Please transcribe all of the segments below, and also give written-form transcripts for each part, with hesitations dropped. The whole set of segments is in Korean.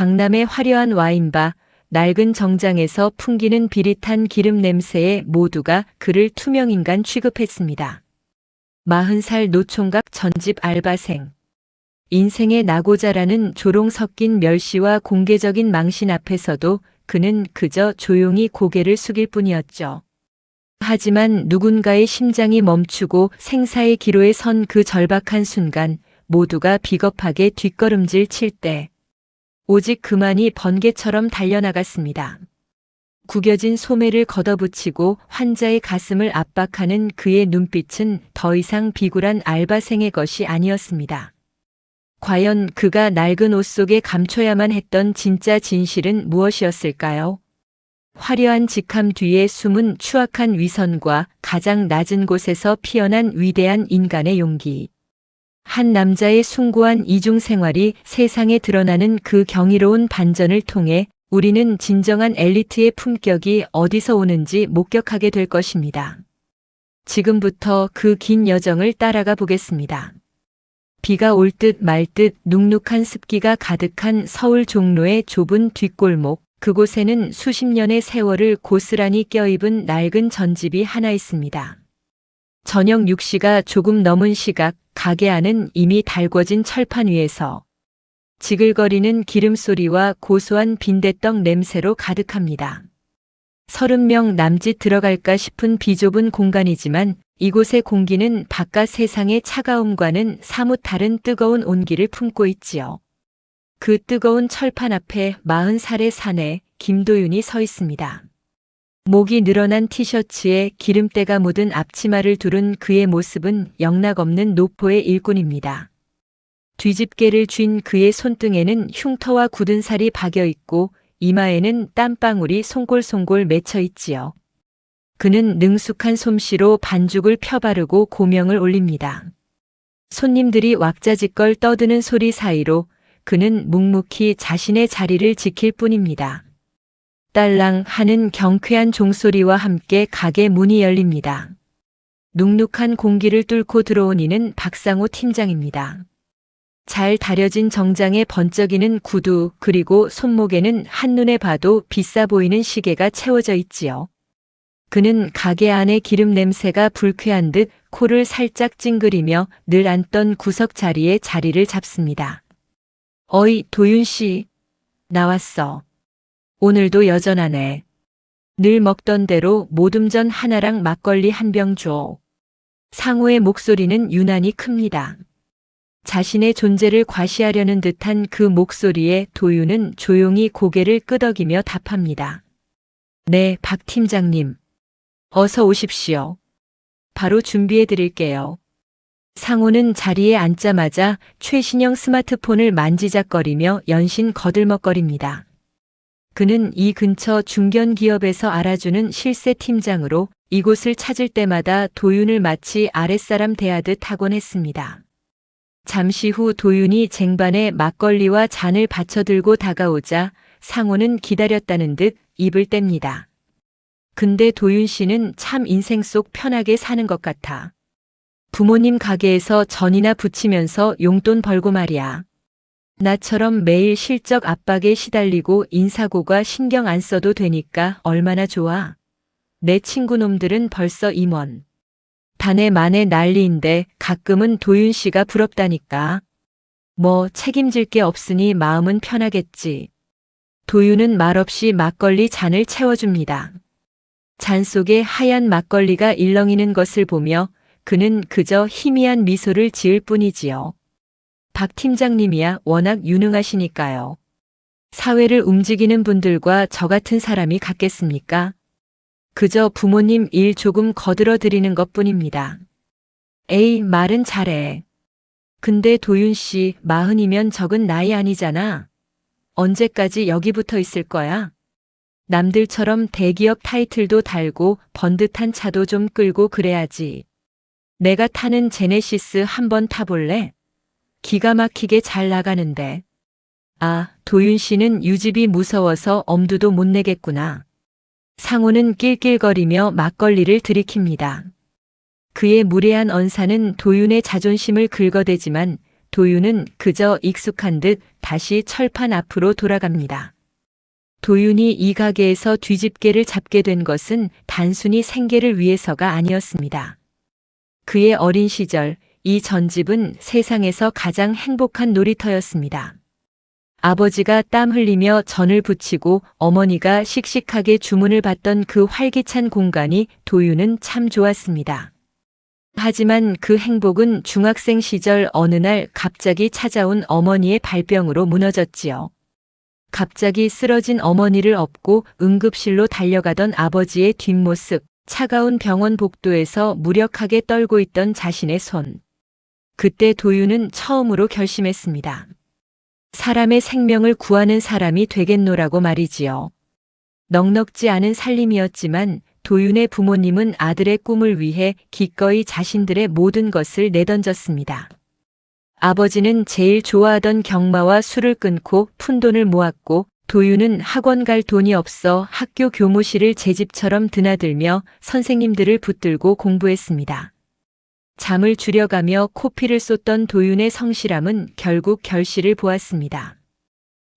강남의 화려한 와인바, 낡은 정장에서 풍기는 비릿한 기름 냄새에 모두가 그를 투명인간 취급했습니다. 40살 노총각 전집 알바생. 인생의 낙오자라는 조롱 섞인 멸시와 공개적인 망신 앞에서도 그는 그저 조용히 고개를 숙일 뿐이었죠. 하지만 누군가의 심장이 멈추고 생사의 기로에 선 그 절박한 순간 모두가 비겁하게 뒷걸음질 칠 때 오직 그만이 번개처럼 달려나갔습니다. 구겨진 소매를 걷어붙이고 환자의 가슴을 압박하는 그의 눈빛은 더 이상 비굴한 알바생의 것이 아니었습니다. 과연 그가 낡은 옷 속에 감춰야만 했던 진짜 진실은 무엇이었을까요? 화려한 직함 뒤에 숨은 추악한 위선과 가장 낮은 곳에서 피어난 위대한 인간의 용기. 한 남자의 숭고한 이중 생활이 세상에 드러나는 그 경이로운 반전을 통해 우리는 진정한 엘리트의 품격이 어디서 오는지 목격하게 될 것입니다. 지금부터 그 긴 여정을 따라가 보겠습니다. 비가 올 듯 말 듯 눅눅한 습기가 가득한 서울 종로의 좁은 뒷골목, 그곳에는 수십 년의 세월을 고스란히 껴입은 낡은 전집이 하나 있습니다. 저녁 6시가 조금 넘은 시각, 가게 안은 이미 달궈진 철판 위에서 지글거리는 기름 소리와 고소한 빈대떡 냄새로 가득합니다. 30명 남짓 들어갈까 싶은 비좁은 공간이지만 이곳의 공기는 바깥 세상의 차가움과는 사뭇 다른 뜨거운 온기를 품고 있지요. 그 뜨거운 철판 앞에 40살의 사내 김도윤이 서 있습니다. 목이 늘어난 티셔츠에 기름때가 묻은 앞치마를 두른 그의 모습은 영락없는 노포의 일꾼입니다. 뒤집개를 쥔 그의 손등에는 흉터와 굳은 살이 박여 있고 이마에는 땀방울이 송골송골 맺혀 있지요. 그는 능숙한 솜씨로 반죽을 펴바르고 고명을 올립니다. 손님들이 왁자지껄 떠드는 소리 사이로 그는 묵묵히 자신의 자리를 지킬 뿐입니다. 딸랑 하는 경쾌한 종소리와 함께 가게 문이 열립니다. 눅눅한 공기를 뚫고 들어온 이는 박상호 팀장입니다. 잘 다려진 정장에 번쩍이는 구두, 그리고 손목에는 한눈에 봐도 비싸 보이는 시계가 채워져 있지요. 그는 가게 안의 기름 냄새가 불쾌한 듯 코를 살짝 찡그리며 늘 앉던 구석 자리에 자리를 잡습니다. 어이, 도윤 씨. 나왔어. 오늘도 여전하네. 늘 먹던 대로 모둠전 하나랑 막걸리 한 병 줘. 상호의 목소리는 유난히 큽니다. 자신의 존재를 과시하려는 듯한 그 목소리에 도윤은 조용히 고개를 끄덕이며 답합니다. 네, 박 팀장님. 어서 오십시오. 바로 준비해 드릴게요. 상호는 자리에 앉자마자 최신형 스마트폰을 만지작거리며 연신 거들먹거립니다. 그는 이 근처 중견기업에서 알아주는 실세 팀장으로 이곳을 찾을 때마다 도윤을 마치 아랫사람 대하듯 하곤 했습니다. 잠시 후 도윤이 쟁반에 막걸리와 잔을 받쳐들고 다가오자 상호는 기다렸다는 듯 입을 뗍니다. 근데 도윤 씨는 참 인생 속 편하게 사는 것 같아. 부모님 가게에서 전이나 부치면서 용돈 벌고 말이야. 나처럼 매일 실적 압박에 시달리고 인사고과 신경 안 써도 되니까 얼마나 좋아. 내 친구 놈들은 벌써 임원. 단에 만에 난리인데 가끔은 도윤 씨가 부럽다니까. 뭐 책임질 게 없으니 마음은 편하겠지. 도윤은 말없이 막걸리 잔을 채워줍니다. 잔 속에 하얀 막걸리가 일렁이는 것을 보며 그는 그저 희미한 미소를 지을 뿐이지요. 박 팀장님이야 워낙 유능하시니까요. 사회를 움직이는 분들과 저 같은 사람이 같겠습니까? 그저 부모님 일 조금 거들어 드리는 것뿐입니다. 에이, 말은 잘해. 근데 도윤 씨 40이면 적은 나이 아니잖아. 언제까지 여기 붙어 있을 거야? 남들처럼 대기업 타이틀도 달고 번듯한 차도 좀 끌고 그래야지. 내가 타는 제네시스 한번 타볼래? 기가 막히게 잘 나가는데. 아, 도윤 씨는 유집이 무서워서 엄두도 못 내겠구나. 상호는 낄낄거리며 막걸리를 들이킵니다. 그의 무례한 언사는 도윤의 자존심을 긁어대지만 도윤은 그저 익숙한 듯 다시 철판 앞으로 돌아갑니다. 도윤이 이 가게에서 뒤집개를 잡게 된 것은 단순히 생계를 위해서가 아니었습니다. 그의 어린 시절, 이 전집은 세상에서 가장 행복한 놀이터였습니다. 아버지가 땀 흘리며 전을 부치고 어머니가 씩씩하게 주문을 받던 그 활기찬 공간이 도윤은 참 좋았습니다. 하지만 그 행복은 중학생 시절 어느 날 갑자기 찾아온 어머니의 발병으로 무너졌지요. 갑자기 쓰러진 어머니를 업고 응급실로 달려가던 아버지의 뒷모습, 차가운 병원 복도에서 무력하게 떨고 있던 자신의 손. 그때 도윤은 처음으로 결심했습니다. 사람의 생명을 구하는 사람이 되겠노라고 말이지요. 넉넉지 않은 살림이었지만 도윤의 부모님은 아들의 꿈을 위해 기꺼이 자신들의 모든 것을 내던졌습니다. 아버지는 제일 좋아하던 경마와 술을 끊고 푼돈을 모았고 도윤은 학원 갈 돈이 없어 학교 교무실을 제 집처럼 드나들며 선생님들을 붙들고 공부했습니다. 잠을 줄여가며 코피를 쏟던 도윤의 성실함은 결국 결실을 보았습니다.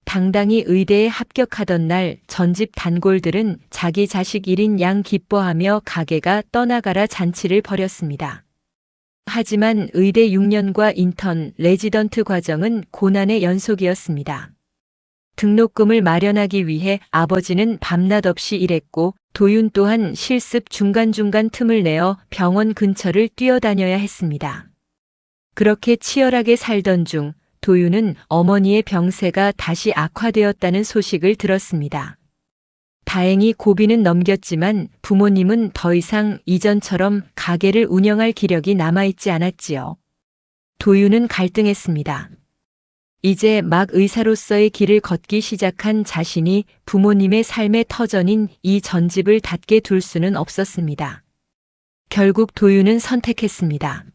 당당히 의대에 합격하던 날 전집 단골들은 자기 자식 1인 양 기뻐하며 가게가 떠나가라 잔치를 벌였습니다. 하지만 의대 6년과 인턴, 레지던트 과정은 고난의 연속이었습니다. 등록금을 마련하기 위해 아버지는 밤낮 없이 일했고 도윤 또한 실습 중간중간 틈을 내어 병원 근처를 뛰어다녀야 했습니다. 그렇게 치열하게 살던 중 도윤은 어머니의 병세가 다시 악화되었다는 소식을 들었습니다. 다행히 고비는 넘겼지만 부모님은 더 이상 이전처럼 가게를 운영할 기력이 남아있지 않았지요. 도윤은 갈등했습니다. 이제 막 의사로서의 길을 걷기 시작한 자신이 부모님의 삶의 터전인 이 전집을 닫게 둘 수는 없었습니다. 결국 도윤은 선택했습니다.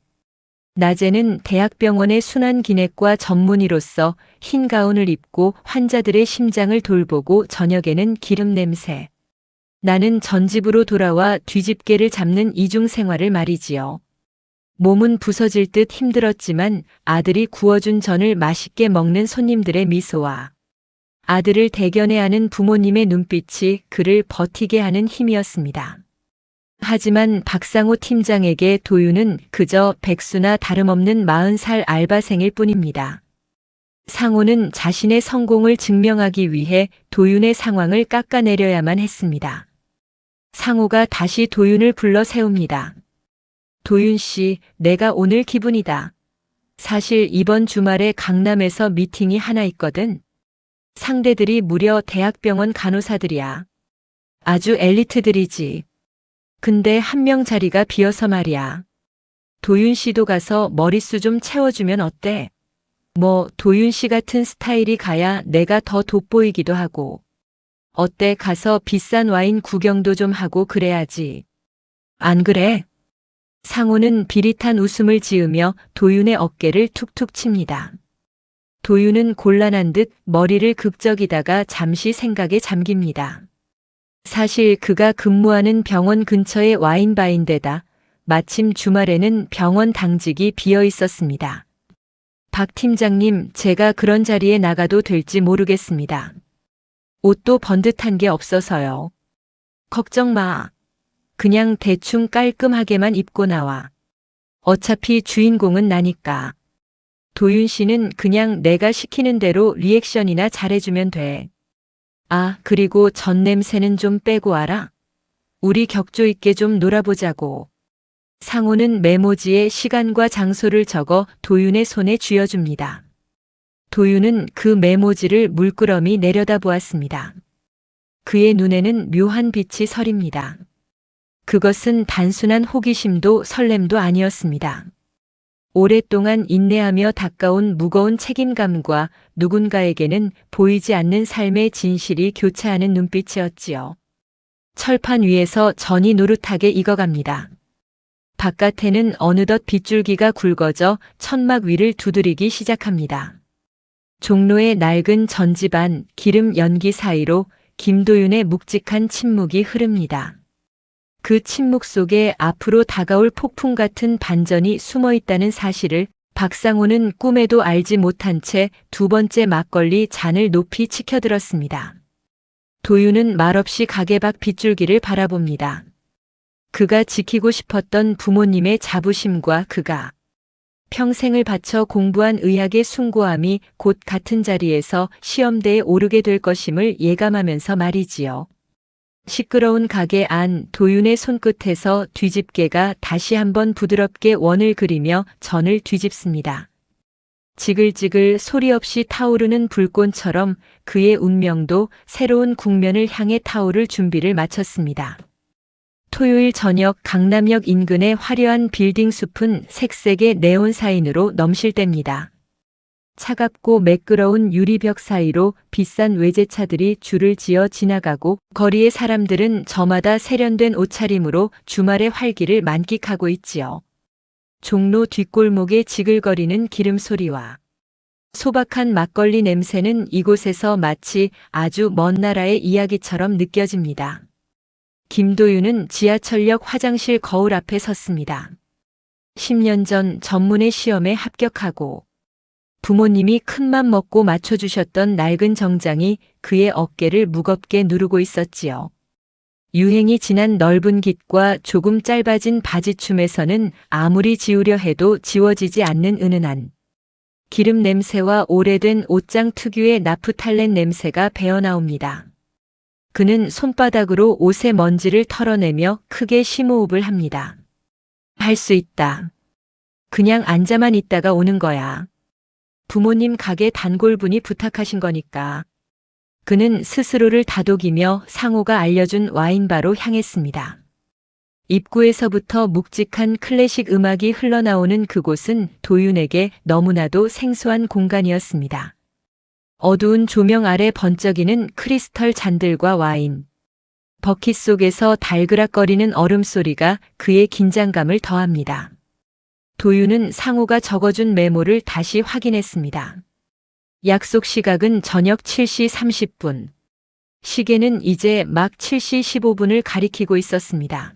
낮에는 대학병원의 순환기내과 전문의로서 흰 가운을 입고 환자들의 심장을 돌보고 저녁에는 기름 냄새. 나는 전집으로 돌아와 뒤집개를 잡는 이중 생활을 말이지요. 몸은 부서질 듯 힘들었지만 아들이 구워준 전을 맛있게 먹는 손님들의 미소와 아들을 대견해 하는 부모님의 눈빛이 그를 버티게 하는 힘이었습니다. 하지만 박상호 팀장에게 도윤은 그저 백수나 다름없는 40살 알바생일 뿐입니다. 상호는 자신의 성공을 증명하기 위해 도윤의 상황을 깎아내려야만 했습니다. 상호가 다시 도윤을 불러 세웁니다. 도윤 씨, 내가 오늘 기분이다. 사실 이번 주말에 강남에서 미팅이 하나 있거든. 상대들이 무려 대학병원 간호사들이야. 아주 엘리트들이지. 근데 한 명 자리가 비어서 말이야. 도윤 씨도 가서 머릿수 좀 채워주면 어때? 뭐 도윤 씨 같은 스타일이 가야 내가 더 돋보이기도 하고. 어때 가서 비싼 와인 구경도 좀 하고 그래야지. 안 그래? 상호는 비릿한 웃음을 지으며 도윤의 어깨를 툭툭 칩니다. 도윤은 곤란한 듯 머리를 극적이다가 잠시 생각에 잠깁니다. 사실 그가 근무하는 병원 근처의 와인바인데다 마침 주말에는 병원 당직이 비어 있었습니다. 박 팀장님, 제가 그런 자리에 나가도 될지 모르겠습니다. 옷도 번듯한 게 없어서요. 걱정 마. 그냥 대충 깔끔하게만 입고 나와. 어차피 주인공은 나니까. 도윤 씨는 그냥 내가 시키는 대로 리액션이나 잘해주면 돼. 아, 그리고 전 냄새는 좀 빼고 와라. 우리 격조 있게 좀 놀아보자고. 상호는 메모지에 시간과 장소를 적어 도윤의 손에 쥐어줍니다. 도윤은 그 메모지를 물끄러미 내려다보았습니다. 그의 눈에는 묘한 빛이 서립니다. 그것은 단순한 호기심도 설렘도 아니었습니다. 오랫동안 인내하며 닦아온 무거운 책임감과 누군가에게는 보이지 않는 삶의 진실이 교차하는 눈빛이었지요. 철판 위에서 전이 노릇하게 익어갑니다. 바깥에는 어느덧 빗줄기가 굵어져 천막 위를 두드리기 시작합니다. 종로의 낡은 전집 안 기름 연기 사이로 김도윤의 묵직한 침묵이 흐릅니다. 그 침묵 속에 앞으로 다가올 폭풍 같은 반전이 숨어 있다는 사실을 박상호는 꿈에도 알지 못한 채 두 번째 막걸리 잔을 높이 치켜들었습니다. 도윤은 말없이 가게 밖 빗줄기를 바라봅니다. 그가 지키고 싶었던 부모님의 자부심과 그가 평생을 바쳐 공부한 의학의 숭고함이 곧 같은 자리에서 시험대에 오르게 될 것임을 예감하면서 말이지요. 시끄러운 가게 안 도윤의 손끝에서 뒤집개가 다시 한번 부드럽게 원을 그리며 전을 뒤집습니다. 지글지글 소리 없이 타오르는 불꽃처럼 그의 운명도 새로운 국면을 향해 타오를 준비를 마쳤습니다. 토요일 저녁 강남역 인근의 화려한 빌딩 숲은 색색의 네온 사인으로 넘실댑니다. 차갑고 매끄러운 유리벽 사이로 비싼 외제차들이 줄을 지어 지나가고 거리의 사람들은 저마다 세련된 옷차림으로 주말의 활기를 만끽하고 있지요. 종로 뒷골목의 지글거리는 기름 소리와 소박한 막걸리 냄새는 이곳에서 마치 아주 먼 나라의 이야기처럼 느껴집니다. 김도윤은 지하철역 화장실 거울 앞에 섰습니다. 10년 전 전문의 시험에 합격하고 부모님이 큰맘 먹고 맞춰주셨던 낡은 정장이 그의 어깨를 무겁게 누르고 있었지요. 유행이 지난 넓은 깃과 조금 짧아진 바지춤에서는 아무리 지우려 해도 지워지지 않는 은은한 기름 냄새와 오래된 옷장 특유의 나프탈렌 냄새가 배어나옵니다. 그는 손바닥으로 옷의 먼지를 털어내며 크게 심호흡을 합니다. 할 수 있다. 그냥 앉아만 있다가 오는 거야. 부모님 가게 단골분이 부탁하신 거니까. 그는 스스로를 다독이며 상호가 알려준 와인바로 향했습니다. 입구에서부터 묵직한 클래식 음악이 흘러나오는 그곳은 도윤에게 너무나도 생소한 공간이었습니다. 어두운 조명 아래 번쩍이는 크리스털 잔들과 와인. 버킷 속에서 달그락거리는 얼음 소리가 그의 긴장감을 더합니다. 도윤은 상호가 적어준 메모를 다시 확인했습니다. 약속 시각은 저녁 7시 30분. 시계는 이제 막 7시 15분을 가리키고 있었습니다.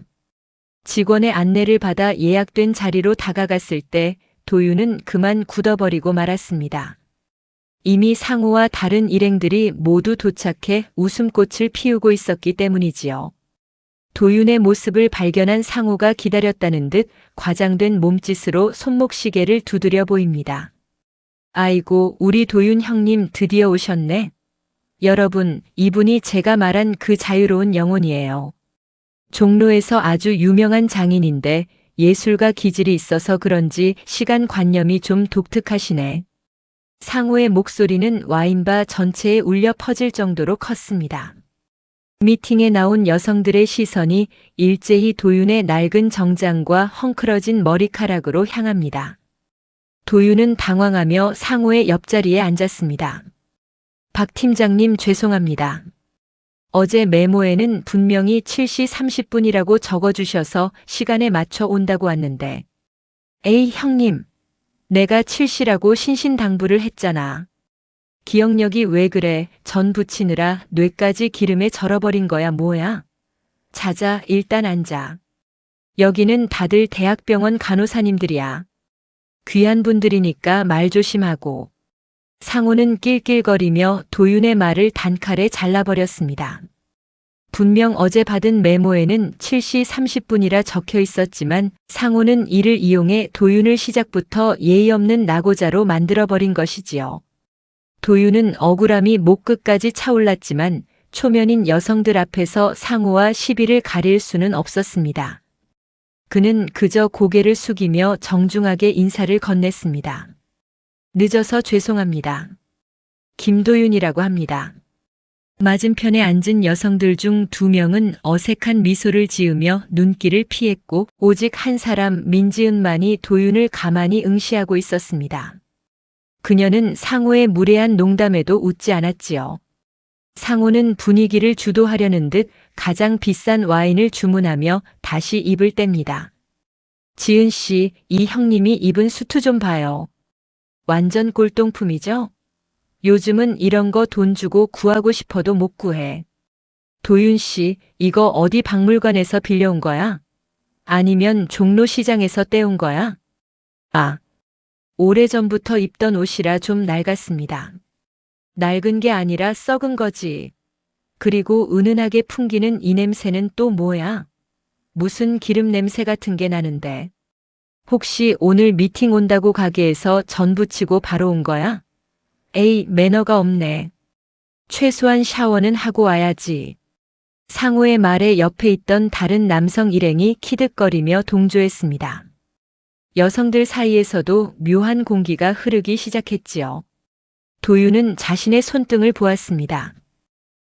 직원의 안내를 받아 예약된 자리로 다가갔을 때 도윤은 그만 굳어버리고 말았습니다. 이미 상호와 다른 일행들이 모두 도착해 웃음꽃을 피우고 있었기 때문이지요. 도윤의 모습을 발견한 상호가 기다렸다는 듯 과장된 몸짓으로 손목시계를 두드려 보입니다. 아이고, 우리 도윤 형님 드디어 오셨네. 여러분, 이분이 제가 말한 그 자유로운 영혼이에요. 종로에서 아주 유명한 장인인데 예술가 기질이 있어서 그런지 시간관념이 좀 독특하시네. 상호의 목소리는 와인바 전체에 울려 퍼질 정도로 컸습니다. 미팅에 나온 여성들의 시선이 일제히 도윤의 낡은 정장과 헝클어진 머리카락으로 향합니다. 도윤은 당황하며 상호의 옆자리에 앉았습니다. 박 팀장님 죄송합니다. 어제 메모에는 분명히 7시 30분이라고 적어주셔서 시간에 맞춰 온다고 왔는데. 에이 형님, 내가 7시라고 신신당부를 했잖아. 기억력이 왜 그래? 전 부치느라 뇌까지 기름에 절어버린 거야 뭐야? 자자, 일단 앉아. 여기는 다들 대학병원 간호사님들이야. 귀한 분들이니까 말 조심하고. 상호는 낄낄거리며 도윤의 말을 단칼에 잘라버렸습니다. 분명 어제 받은 메모에는 7시 30분이라 적혀 있었지만 상호는 이를 이용해 도윤을 시작부터 예의 없는 낙오자로 만들어버린 것이지요. 도윤은 억울함이 목끝까지 차올랐지만 초면인 여성들 앞에서 상호와 시비를 가릴 수는 없었습니다. 그는 그저 고개를 숙이며 정중하게 인사를 건넸습니다. 늦어서 죄송합니다. 김도윤이라고 합니다. 맞은편에 앉은 여성들 중 2명은 어색한 미소를 지으며 눈길을 피했고 오직 한 사람 민지은만이 도윤을 가만히 응시하고 있었습니다. 그녀는 상호의 무례한 농담에도 웃지 않았지요. 상호는 분위기를 주도하려는 듯 가장 비싼 와인을 주문하며 다시 입을 뗍니다. 지은 씨, 이 형님이 입은 수트 좀 봐요. 완전 꼴똥품이죠? 요즘은 이런 거 돈 주고 구하고 싶어도 못 구해. 도윤 씨, 이거 어디 박물관에서 빌려온 거야? 아니면 종로 시장에서 떼온 거야? 아, 오래전부터 입던 옷이라 좀 낡았습니다. 낡은 게 아니라 썩은 거지. 그리고 은은하게 풍기는 이 냄새는 또 뭐야? 무슨 기름 냄새 같은 게 나는데. 혹시 오늘 미팅 온다고 가게에서 전 부치고 바로 온 거야? 에이, 매너가 없네. 최소한 샤워는 하고 와야지. 상호의 말에 옆에 있던 다른 남성 일행이 키득거리며 동조했습니다. 여성들 사이에서도 묘한 공기가 흐르기 시작했지요. 도윤은 자신의 손등을 보았습니다.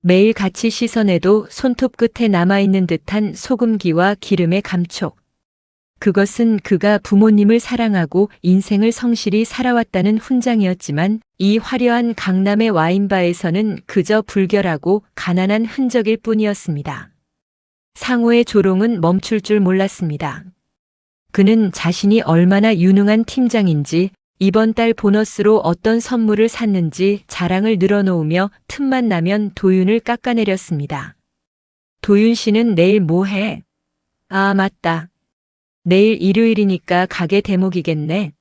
매일 같이 씻어내도 손톱 끝에 남아있는 듯한 소금기와 기름의 감촉. 그것은 그가 부모님을 사랑하고 인생을 성실히 살아왔다는 훈장이었지만 이 화려한 강남의 와인바에서는 그저 불결하고 가난한 흔적일 뿐이었습니다. 상호의 조롱은 멈출 줄 몰랐습니다. 그는 자신이 얼마나 유능한 팀장인지 이번 달 보너스로 어떤 선물을 샀는지 자랑을 늘어놓으며 틈만 나면 도윤을 깎아내렸습니다. 도윤 씨는 내일 뭐 해? 아, 맞다. 내일 일요일이니까 가게 대목이겠네.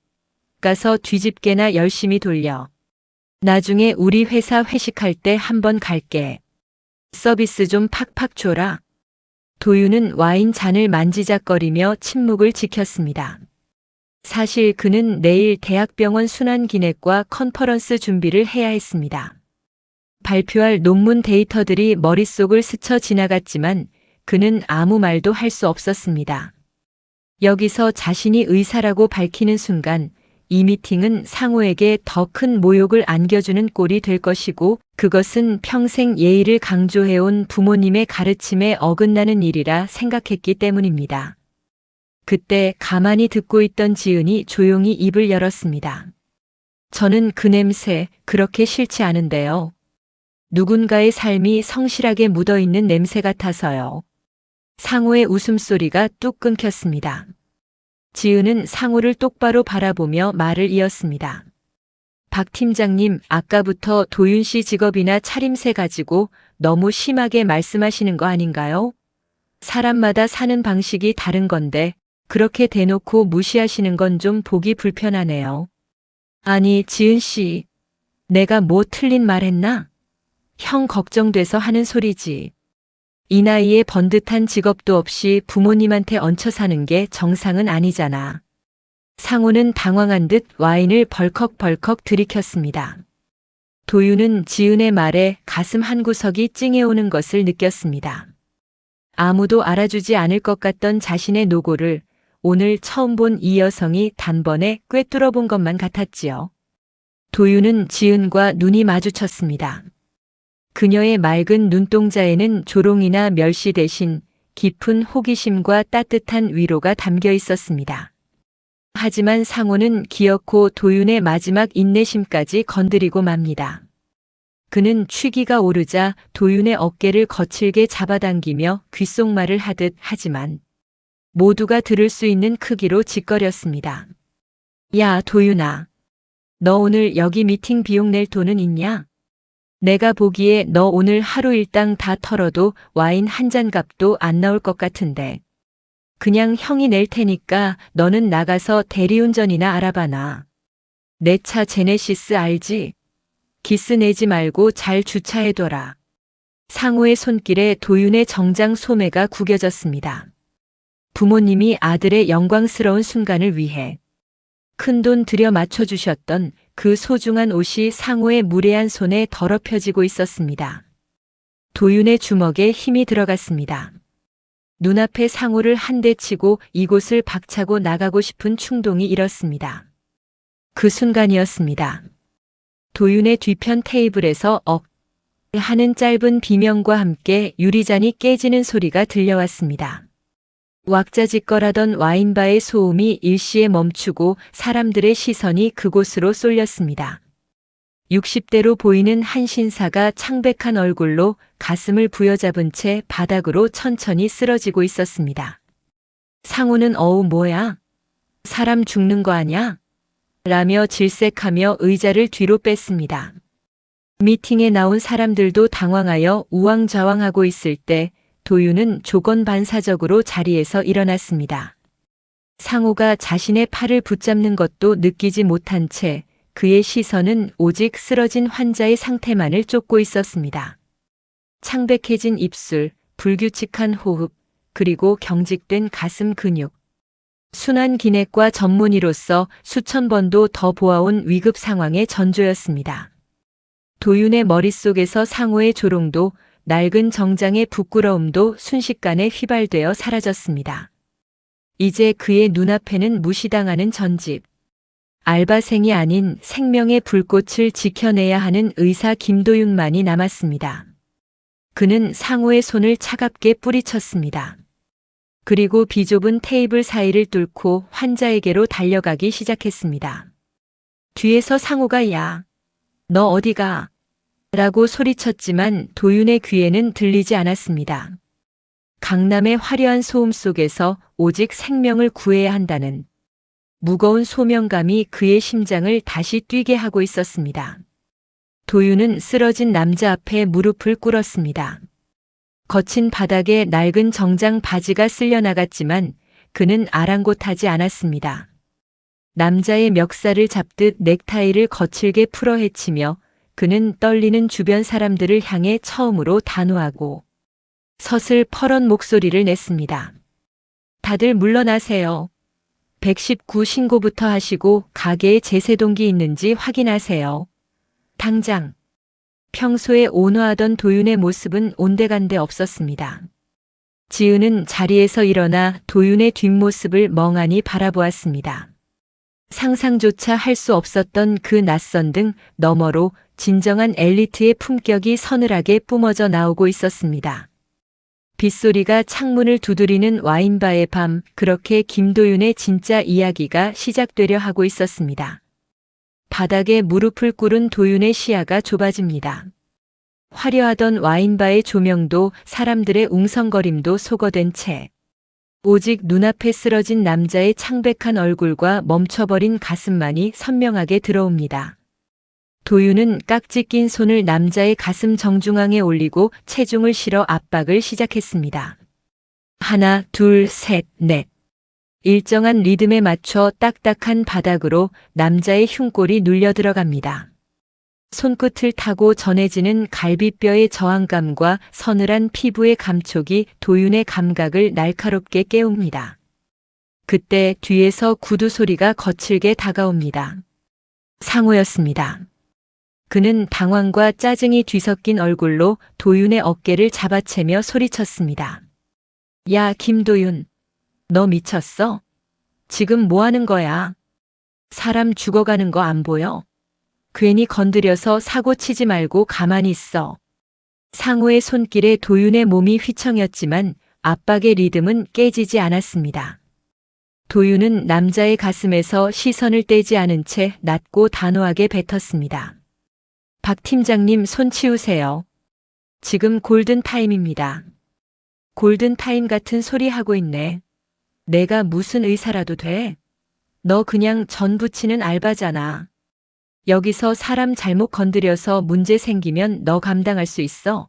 가서 뒤집개나 열심히 돌려. 나중에 우리 회사 회식할 때 한번 갈게. 서비스 좀 팍팍 줘라. 도윤은 와인 잔을 만지작거리며 침묵을 지켰습니다. 사실 그는 내일 대학병원 순환기내과 컨퍼런스 준비를 해야 했습니다. 발표할 논문 데이터들이 머릿속을 스쳐 지나갔지만 그는 아무 말도 할 수 없었습니다. 여기서 자신이 의사라고 밝히는 순간 이 미팅은 상호에게 더 큰 모욕을 안겨주는 꼴이 될 것이고 그것은 평생 예의를 강조해온 부모님의 가르침에 어긋나는 일이라 생각했기 때문입니다. 그때 가만히 듣고 있던 지은이 조용히 입을 열었습니다. 저는 그 냄새 그렇게 싫지 않은데요. 누군가의 삶이 성실하게 묻어있는 냄새 같아서요. 상호의 웃음소리가 뚝 끊겼습니다. 지은은 상호를 똑바로 바라보며 말을 이었습니다. 박 팀장님, 아까부터 도윤 씨 직업이나 차림새 가지고 너무 심하게 말씀하시는 거 아닌가요? 사람마다 사는 방식이 다른 건데 그렇게 대놓고 무시하시는 건 좀 보기 불편하네요. 아니, 지은 씨, 내가 뭐 틀린 말 했나? 형 걱정돼서 하는 소리지. 이 나이에 번듯한 직업도 없이 부모님한테 얹혀 사는 게 정상은 아니잖아. 상호는 당황한 듯 와인을 벌컥벌컥 들이켰습니다. 도윤은 지은의 말에 가슴 한구석이 찡해오는 것을 느꼈습니다. 아무도 알아주지 않을 것 같던 자신의 노고를 오늘 처음 본 이 여성이 단번에 꿰뚫어 본 것만 같았지요. 도윤은 지은과 눈이 마주쳤습니다. 그녀의 맑은 눈동자에는 조롱이나 멸시 대신 깊은 호기심과 따뜻한 위로가 담겨 있었습니다. 하지만 상호는 기어코 도윤의 마지막 인내심까지 건드리고 맙니다. 그는 취기가 오르자 도윤의 어깨를 거칠게 잡아당기며 귓속말을 하듯 하지만 모두가 들을 수 있는 크기로 짓거렸습니다. 야, 도윤아. 너 오늘 여기 미팅 비용 낼 돈은 있냐? 내가 보기에 너 오늘 하루 일당 다 털어도 와인 한 잔 값도 안 나올 것 같은데. 그냥 형이 낼 테니까 너는 나가서 대리운전이나 알아봐놔. 내 차 제네시스 알지? 기스 내지 말고 잘 주차해둬라. 상호의 손길에 도윤의 정장 소매가 구겨졌습니다. 부모님이 아들의 영광스러운 순간을 위해 큰돈 들여 맞춰주셨던 그 소중한 옷이 상호의 무례한 손에 더럽혀지고 있었습니다. 도윤의 주먹에 힘이 들어갔습니다. 눈앞에 상호를 한 대 치고 이곳을 박차고 나가고 싶은 충동이 일었습니다. 그 순간이었습니다. 도윤의 뒤편 테이블에서 하는 짧은 비명과 함께 유리잔이 깨지는 소리가 들려왔습니다. 왁자지껄하던 와인바의 소음이 일시에 멈추고 사람들의 시선이 그곳으로 쏠렸습니다. 60대로 보이는 한 신사가 창백한 얼굴로 가슴을 부여잡은 채 바닥으로 천천히 쓰러지고 있었습니다. 상호는 어우 뭐야? 사람 죽는 거 아냐? 라며 질색하며 의자를 뒤로 뺐습니다. 미팅에 나온 사람들도 당황하여 우왕좌왕하고 있을 때 도윤은 조건반사적으로 자리에서 일어났습니다. 상호가 자신의 팔을 붙잡는 것도 느끼지 못한 채 그의 시선은 오직 쓰러진 환자의 상태만을 쫓고 있었습니다. 창백해진 입술, 불규칙한 호흡, 그리고 경직된 가슴 근육. 순환기내과 전문의로서 수천 번도 더 보아온 위급 상황의 전조였습니다. 도윤의 머릿속에서 상호의 조롱도 낡은 정장의 부끄러움도 순식간에 휘발되어 사라졌습니다. 이제 그의 눈앞에는 무시당하는 전집. 알바생이 아닌 생명의 불꽃을 지켜내야 하는 의사 김도윤만이 남았습니다. 그는 상호의 손을 차갑게 뿌리쳤습니다. 그리고 비좁은 테이블 사이를 뚫고 환자에게로 달려가기 시작했습니다. 뒤에서 상호가 야, 너 어디가? 라고 소리쳤지만 도윤의 귀에는 들리지 않았습니다. 강남의 화려한 소음 속에서 오직 생명을 구해야 한다는 무거운 소명감이 그의 심장을 다시 뛰게 하고 있었습니다. 도윤은 쓰러진 남자 앞에 무릎을 꿇었습니다. 거친 바닥에 낡은 정장 바지가 쓸려 나갔지만 그는 아랑곳하지 않았습니다. 남자의 멱살을 잡듯 넥타이를 거칠게 풀어 헤치며 그는 떨리는 주변 사람들을 향해 처음으로 단호하고 서슬퍼런 목소리를 냈습니다. 다들 물러나세요. 119 신고부터 하시고 가게에 제세동기 있는지 확인하세요. 당장. 평소에 온화하던 도윤의 모습은 온데간데 없었습니다. 지은은 자리에서 일어나 도윤의 뒷모습을 멍하니 바라보았습니다. 상상조차 할 수 없었던 그 낯선 등 너머로 진정한 엘리트의 품격이 서늘하게 뿜어져 나오고 있었습니다. 빗소리가 창문을 두드리는 와인바의 밤, 그렇게 김도윤의 진짜 이야기가 시작되려 하고 있었습니다. 바닥에 무릎을 꿇은 도윤의 시야가 좁아집니다. 화려하던 와인바의 조명도 사람들의 웅성거림도 소거된 채 오직 눈앞에 쓰러진 남자의 창백한 얼굴과 멈춰버린 가슴만이 선명하게 들어옵니다. 도윤은 깍지 낀 손을 남자의 가슴 정중앙에 올리고 체중을 실어 압박을 시작했습니다. 하나, 둘, 셋, 넷. 일정한 리듬에 맞춰 딱딱한 바닥으로 남자의 흉골이 눌려 들어갑니다. 손끝을 타고 전해지는 갈비뼈의 저항감과 서늘한 피부의 감촉이 도윤의 감각을 날카롭게 깨웁니다. 그때 뒤에서 구두 소리가 거칠게 다가옵니다. 상호였습니다. 그는 당황과 짜증이 뒤섞인 얼굴로 도윤의 어깨를 잡아채며 소리쳤습니다. 야, 김도윤. 너 미쳤어? 지금 뭐 하는 거야? 사람 죽어가는 거 안 보여? 괜히 건드려서 사고 치지 말고 가만히 있어. 상호의 손길에 도윤의 몸이 휘청였지만 압박의 리듬은 깨지지 않았습니다. 도윤은 남자의 가슴에서 시선을 떼지 않은 채 낮고 단호하게 뱉었습니다. 박 팀장님 손 치우세요. 지금 골든타임입니다. 골든타임 같은 소리 하고 있네. 내가 무슨 의사라도 돼? 너 그냥 전 부치는 알바잖아. 여기서 사람 잘못 건드려서 문제 생기면 너 감당할 수 있어?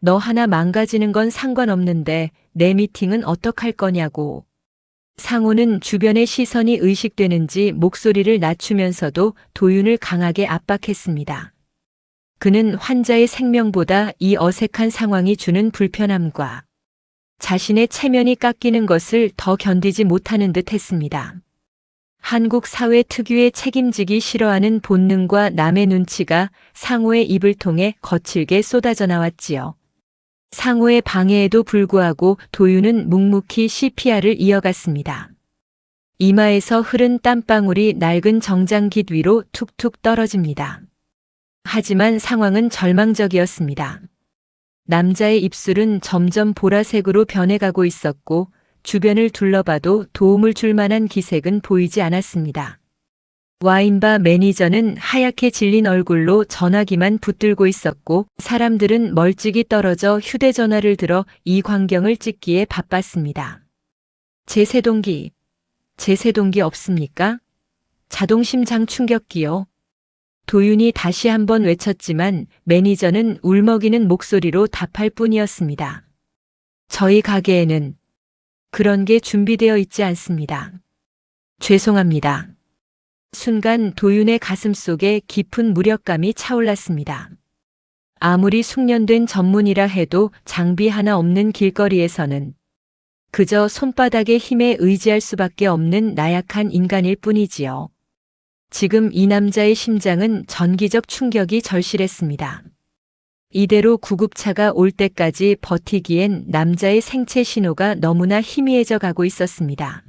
너 하나 망가지는 건 상관없는데 내 미팅은 어떡할 거냐고. 상호는 주변의 시선이 의식되는지 목소리를 낮추면서도 도윤을 강하게 압박했습니다. 그는 환자의 생명보다 이 어색한 상황이 주는 불편함과 자신의 체면이 깎이는 것을 더 견디지 못하는 듯 했습니다. 한국 사회 특유의 책임지기 싫어하는 본능과 남의 눈치가 상호의 입을 통해 거칠게 쏟아져 나왔지요. 상호의 방해에도 불구하고 도윤은 묵묵히 CPR을 이어갔습니다. 이마에서 흐른 땀방울이 낡은 정장깃 위로 툭툭 떨어집니다. 하지만 상황은 절망적이었습니다. 남자의 입술은 점점 보라색으로 변해가고 있었고 주변을 둘러봐도 도움을 줄 만한 기색은 보이지 않았습니다. 와인바 매니저는 하얗게 질린 얼굴로 전화기만 붙들고 있었고 사람들은 멀찍이 떨어져 휴대전화를 들어 이 광경을 찍기에 바빴습니다. 제세동기 없습니까? 자동심장 충격기요. 도윤이 다시 한번 외쳤지만 매니저는 울먹이는 목소리로 답할 뿐이었습니다. 저희 가게에는 그런 게 준비되어 있지 않습니다. 죄송합니다. 순간 도윤의 가슴 속에 깊은 무력감이 차올랐습니다. 아무리 숙련된 전문이라 해도 장비 하나 없는 길거리에서는 그저 손바닥의 힘에 의지할 수밖에 없는 나약한 인간일 뿐이지요. 지금 이 남자의 심장은 전기적 충격이 절실했습니다. 이대로 구급차가 올 때까지 버티기엔 남자의 생체 신호가 너무나 희미해져 가고 있었습니다.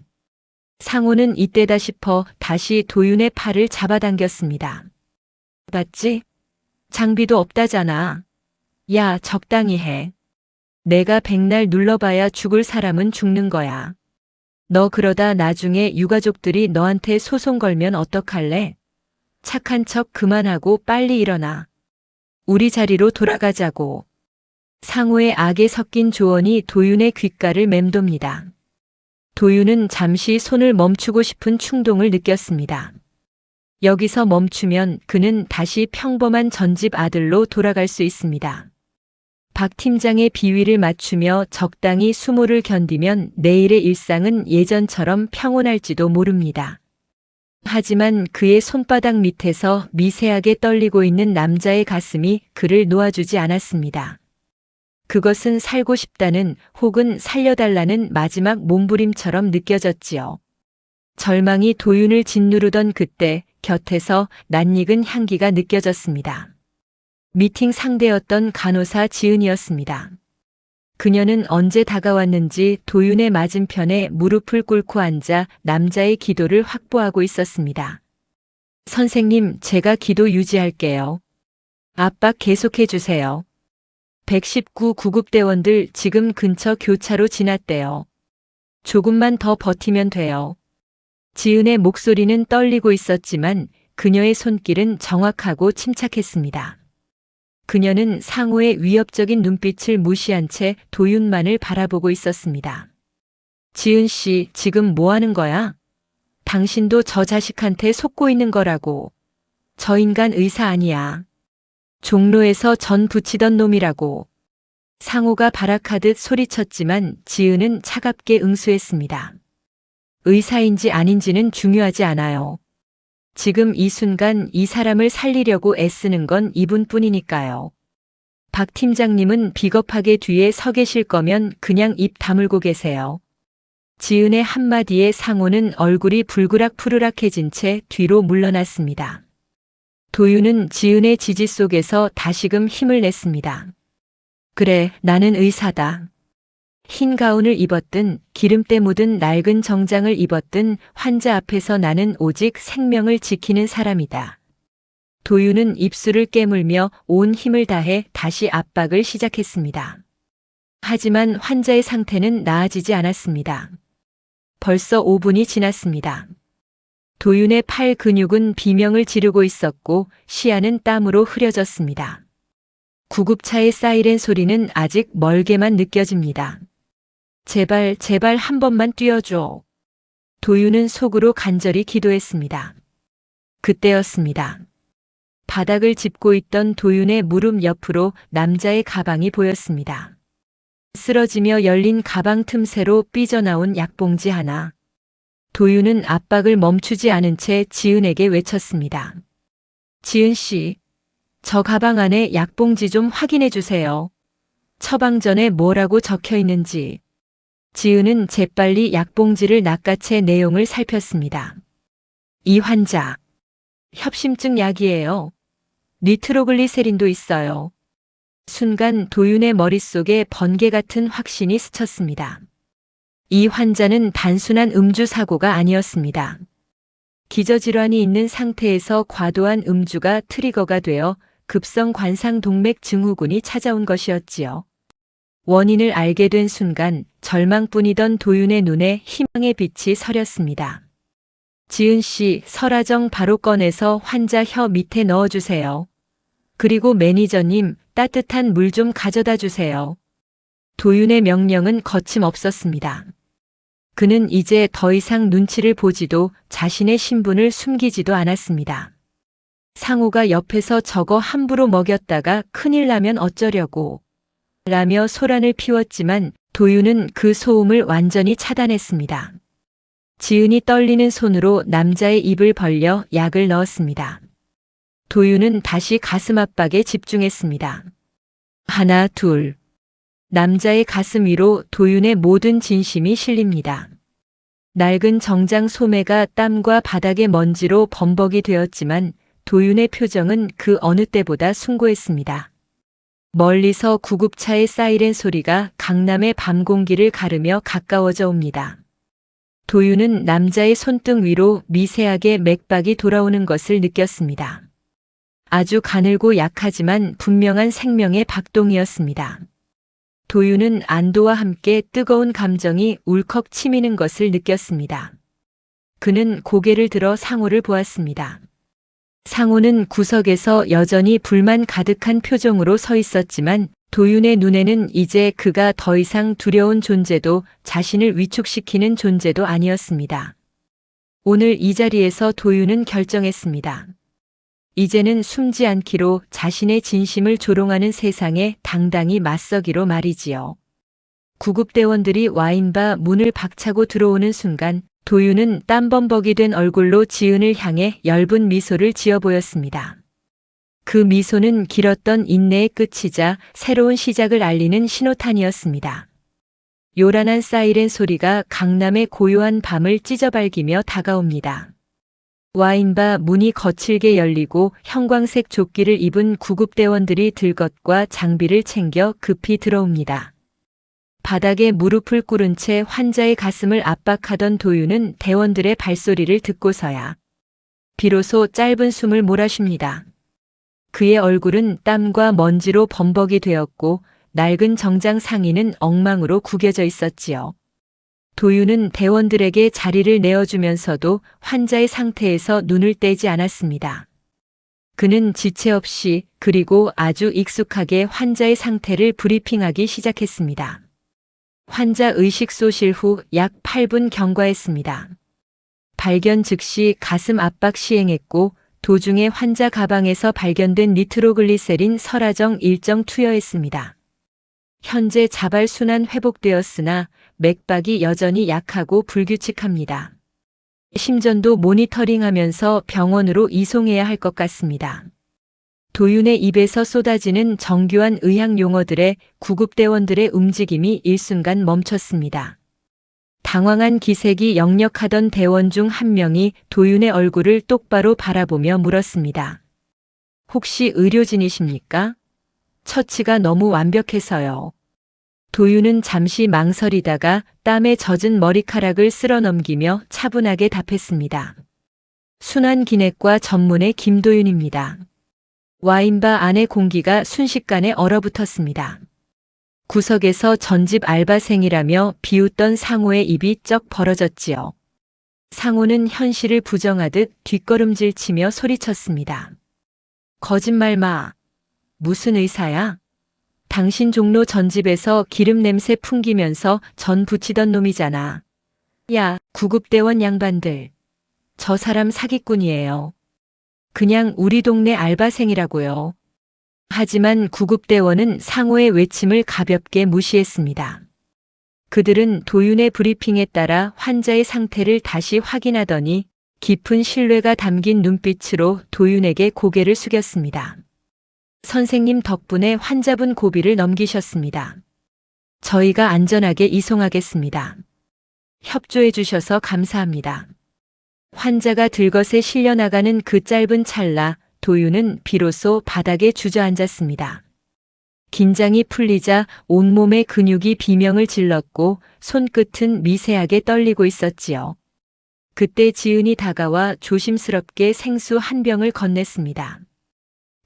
상호는 이때다 싶어 다시 도윤의 팔을 잡아당겼습니다. 봤지? 장비도 없다잖아. 야, 적당히 해. 내가 백날 눌러봐야 죽을 사람은 죽는 거야. 너 그러다 나중에 유가족들이 너한테 소송 걸면 어떡할래? 착한 척 그만하고 빨리 일어나. 우리 자리로 돌아가자고. 상호의 악에 섞인 조언이 도윤의 귓가를 맴돕니다. 도윤은 잠시 손을 멈추고 싶은 충동을 느꼈습니다. 여기서 멈추면 그는 다시 평범한 전집 아들로 돌아갈 수 있습니다. 박 팀장의 비위를 맞추며 적당히 수모를 견디면 내일의 일상은 예전처럼 평온할지도 모릅니다. 하지만 그의 손바닥 밑에서 미세하게 떨리고 있는 남자의 가슴이 그를 놓아주지 않았습니다. 그것은 살고 싶다는 혹은 살려달라는 마지막 몸부림처럼 느껴졌지요. 절망이 도윤을 짓누르던 그때 곁에서 낯익은 향기가 느껴졌습니다. 미팅 상대였던 간호사 지은이었습니다. 그녀는 언제 다가왔는지 도윤의 맞은편에 무릎을 꿇고 앉아 남자의 기도를 확보하고 있었습니다. 선생님, 제가 기도 유지할게요. 압박 계속해 주세요. 119 구급대원들 지금 근처 교차로 지났대요. 조금만 더 버티면 돼요. 지은의 목소리는 떨리고 있었지만 그녀의 손길은 정확하고 침착했습니다. 그녀는 상호의 위협적인 눈빛을 무시한 채 도윤만을 바라보고 있었습니다. 지은 씨, 지금 뭐 하는 거야? 당신도 저 자식한테 속고 있는 거라고. 저 인간 의사 아니야. 종로에서 전 붙이던 놈이라고. 상호가 발악하듯 소리쳤지만 지은은 차갑게 응수했습니다. 의사인지 아닌지는 중요하지 않아요. 지금 이 순간 이 사람을 살리려고 애쓰는 건 이분뿐이니까요. 박 팀장님은 비겁하게 뒤에 서 계실 거면 그냥 입 다물고 계세요. 지은의 한마디에 상호는 얼굴이 불그락푸르락해진 채 뒤로 물러났습니다. 도윤은 지은의 지지 속에서 다시금 힘을 냈습니다. 그래, 나는 의사다. 흰 가운을 입었든 기름때 묻은 낡은 정장을 입었든 환자 앞에서 나는 오직 생명을 지키는 사람이다. 도윤은 입술을 깨물며 온 힘을 다해 다시 압박을 시작했습니다. 하지만 환자의 상태는 나아지지 않았습니다. 벌써 5분이 지났습니다. 도윤의 팔 근육은 비명을 지르고 있었고 시야는 땀으로 흐려졌습니다. 구급차의 사이렌 소리는 아직 멀게만 느껴집니다. 제발, 제발 한 번만 뛰어줘. 도윤은 속으로 간절히 기도했습니다. 그때였습니다. 바닥을 짚고 있던 도윤의 무릎 옆으로 남자의 가방이 보였습니다. 쓰러지며 열린 가방 틈새로 삐져나온 약봉지 하나. 도윤은 압박을 멈추지 않은 채 지은에게 외쳤습니다. 지은 씨, 저 가방 안에 약봉지 좀 확인해 주세요. 처방전에 뭐라고 적혀 있는지. 지은은 재빨리 약봉지를 낚아채 내용을 살폈습니다. 이 환자, 협심증 약이에요. 니트로글리세린도 있어요. 순간 도윤의 머릿속에 번개 같은 확신이 스쳤습니다. 이 환자는 단순한 음주 사고가 아니었습니다. 기저질환이 있는 상태에서 과도한 음주가 트리거가 되어 급성 관상 동맥 증후군이 찾아온 것이었지요. 원인을 알게 된 순간 절망뿐이던 도윤의 눈에 희망의 빛이 서렸습니다. 지은 씨, 설화정 바로 꺼내서 환자 혀 밑에 넣어주세요. 그리고 매니저님, 따뜻한 물 좀 가져다 주세요. 도윤의 명령은 거침없었습니다. 그는 이제 더 이상 눈치를 보지도 자신의 신분을 숨기지도 않았습니다. 상호가 옆에서 저거 함부로 먹였다가 큰일 나면 어쩌려고 라며 소란을 피웠지만 도윤은 그 소음을 완전히 차단했습니다. 지은이 떨리는 손으로 남자의 입을 벌려 약을 넣었습니다. 도윤은 다시 가슴 압박에 집중했습니다. 하나, 둘. 남자의 가슴 위로 도윤의 모든 진심이 실립니다. 낡은 정장 소매가 땀과 바닥의 먼지로 범벅이 되었지만 도윤의 표정은 그 어느 때보다 숭고했습니다. 멀리서 구급차의 사이렌 소리가 강남의 밤 공기를 가르며 가까워져 옵니다. 도윤은 남자의 손등 위로 미세하게 맥박이 돌아오는 것을 느꼈습니다. 아주 가늘고 약하지만 분명한 생명의 박동이었습니다. 도윤은 안도와 함께 뜨거운 감정이 울컥 치미는 것을 느꼈습니다. 그는 고개를 들어 상호를 보았습니다. 상호는 구석에서 여전히 불만 가득한 표정으로 서 있었지만 도윤의 눈에는 이제 그가 더 이상 두려운 존재도 자신을 위축시키는 존재도 아니었습니다. 오늘 이 자리에서 도윤은 결정했습니다. 이제는 숨지 않기로 자신의 진심을 조롱하는 세상에 당당히 맞서기로 말이지요. 구급대원들이 와인바 문을 박차고 들어오는 순간 도윤은 땀범벅이 된 얼굴로 지은을 향해 엷은 미소를 지어 보였습니다. 그 미소는 길었던 인내의 끝이자 새로운 시작을 알리는 신호탄이었습니다. 요란한 사이렌 소리가 강남의 고요한 밤을 찢어발기며 다가옵니다. 와인바 문이 거칠게 열리고 형광색 조끼를 입은 구급대원들이 들것과 장비를 챙겨 급히 들어옵니다. 바닥에 무릎을 꿇은 채 환자의 가슴을 압박하던 도윤은 대원들의 발소리를 듣고서야 비로소 짧은 숨을 몰아쉽니다. 그의 얼굴은 땀과 먼지로 범벅이 되었고 낡은 정장 상의는 엉망으로 구겨져 있었지요. 도윤은 대원들에게 자리를 내어주면서도 환자의 상태에서 눈을 떼지 않았습니다. 그는 지체 없이 그리고 아주 익숙하게 환자의 상태를 브리핑하기 시작했습니다. 환자 의식 소실 후 약 8분 경과했습니다. 발견 즉시 가슴 압박 시행했고 도중에 환자 가방에서 발견된 니트로글리세린 설화정 일정 투여했습니다. 현재 자발 순환 회복되었으나 맥박이 여전히 약하고 불규칙합니다. 심전도 모니터링하면서 병원으로 이송해야 할 것 같습니다. 도윤의 입에서 쏟아지는 정교한 의학 용어들에 구급대원들의 움직임이 일순간 멈췄습니다. 당황한 기색이 역력하던 대원 중 한 명이 도윤의 얼굴을 똑바로 바라보며 물었습니다. 혹시 의료진이십니까? 처치가 너무 완벽해서요. 도윤은 잠시 망설이다가 땀에 젖은 머리카락을 쓸어 넘기며 차분하게 답했습니다. 순환기내과 전문의 김도윤입니다. 와인바 안의 공기가 순식간에 얼어붙었습니다. 구석에서 전집 알바생이라며 비웃던 상호의 입이 쩍 벌어졌지요. 상호는 현실을 부정하듯 뒷걸음질 치며 소리쳤습니다. 거짓말 마. 무슨 의사야? 당신 종로 전집에서 기름 냄새 풍기면서 전 부치던 놈이잖아. 야, 구급대원 양반들. 저 사람 사기꾼이에요. 그냥 우리 동네 알바생이라고요. 하지만 구급대원은 상호의 외침을 가볍게 무시했습니다. 그들은 도윤의 브리핑에 따라 환자의 상태를 다시 확인하더니 깊은 신뢰가 담긴 눈빛으로 도윤에게 고개를 숙였습니다. 선생님 덕분에 환자분 고비를 넘기셨습니다. 저희가 안전하게 이송하겠습니다. 협조해 주셔서 감사합니다. 환자가 들것에 실려나가는 그 짧은 찰나 도윤은 비로소 바닥에 주저앉았습니다. 긴장이 풀리자 온몸의 근육이 비명을 질렀고 손끝은 미세하게 떨리고 있었지요. 그때 지은이 다가와 조심스럽게 생수 한 병을 건넸습니다.